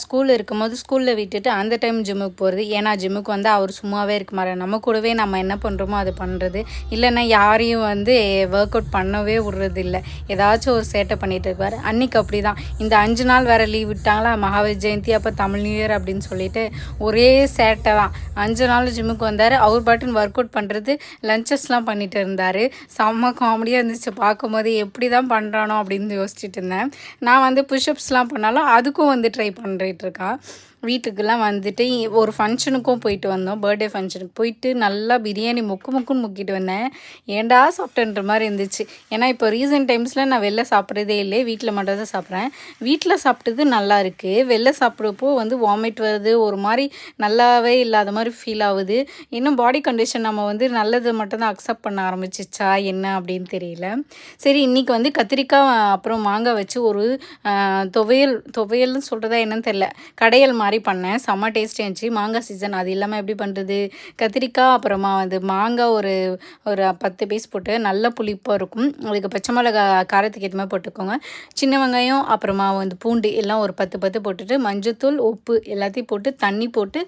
School இருக்கும்போது ஸ்கூலில் விட்டுட்டு அந்த டைம் ஜிம்முக்கு போகிறது. ஏன்னா ஜிம்முக்கு வந்து அவர் சும்மாவே இருக்க மாட்டார். நம்ம கூடவே நம்ம என்ன பண்ணுறோமோ அது பண்ணுறது. இல்லைன்னா யாரையும் வந்து ஒர்க் அவுட் பண்ணவே விட்றது இல்லை. ஏதாச்சும் ஒரு சேட்டை பண்ணிகிட்டு இருப்பார். அன்றைக்கி அப்படி தான். இந்த 5 நாள் வேறு லீவ் விட்டாங்களா, மகாவீர் ஜெயந்தி அப்போ தமிழ் நியூ இயர் அப்படின்னு சொல்லிட்டு ஒரே சேட்டை தான். 5 நாள் ஜிம்முக்கு வந்தார். அவர் பாட்டுன்னு ஒர்க் அவுட் பண்ணுறது, லஞ்சஸ்லாம் பண்ணிட்டு இருந்தார். செம்ம காமெடியாக இருந்துச்சு பார்க்கும்போது. எப்படி தான் பண்ணுறானோ அப்படின்னு யோசிச்சுட்டு இருந்தேன். நான் வந்து புஷ்அப்ஸ்லாம் பண்ணாலும் அதுக்கும் வந்து ட்ரை பண்ணிட்டுருக்கா. வீட்டுக்கெல்லாம் வந்துட்டு ஒரு ஃபங்க்ஷனுக்கும் போயிட்டு வந்தோம். பர்த்டே ஃபங்க்ஷனுக்கு போயிட்டு நல்லா பிரியாணி முக்குன்னு முக்கிட்டு வந்தேன். ஏண்டா சாப்பிட்டேன்ற மாதிரி இருந்துச்சு. ஏன்னா இப்போ ரீசெண்ட் டைம்ஸில் நான் வெளில சாப்பிட்றதே இல்லை, வீட்டில் மட்டும் தான் சாப்பிட்றேன். வீட்டில் சாப்பிட்டது நல்லா இருக்குது. வெளில சாப்பிட்றப்போ வந்து வாமிட் வருது, ஒரு மாதிரி நல்லாவே இல்லாத மாதிரி ஃபீல் ஆகுது. இன்னும் பாடி கண்டிஷன் நம்ம வந்து நல்லது மட்டும் தான் அக்செப்ட் பண்ண ஆரம்பிச்சிச்சா என்ன அப்படின்னு தெரியல. சரி, இன்றைக்கி வந்து கத்திரிக்காய் அப்புறம் மாங்காய் வச்சு ஒரு துவையல்னு சொல்கிறதா என்னன்னு தெரியல, கடையல் மாதிரி பண்ணேன். செம்ம டேஸ்டி இருந்துச்சு. மாங்காய் சீசன், அது இல்லாமல் எப்படி பண்ணுறது, கத்திரிக்காய் அப்புறமா வந்து மாங்காய் ஒரு 10 பீஸ் போட்டு நல்ல புளிப்பாக இருக்கும். அதுக்கு பச்சை மிளகா காரத்துக்கு ஏற்ற மாதிரி போட்டுக்கோங்க. சின்ன வெங்காயம் அப்புறமா வந்து பூண்டு எல்லாம் ஒரு 10 போட்டுட்டு மஞ்சத்தூள் உப்பு எல்லாத்தையும் போட்டு தண்ணி போட்டு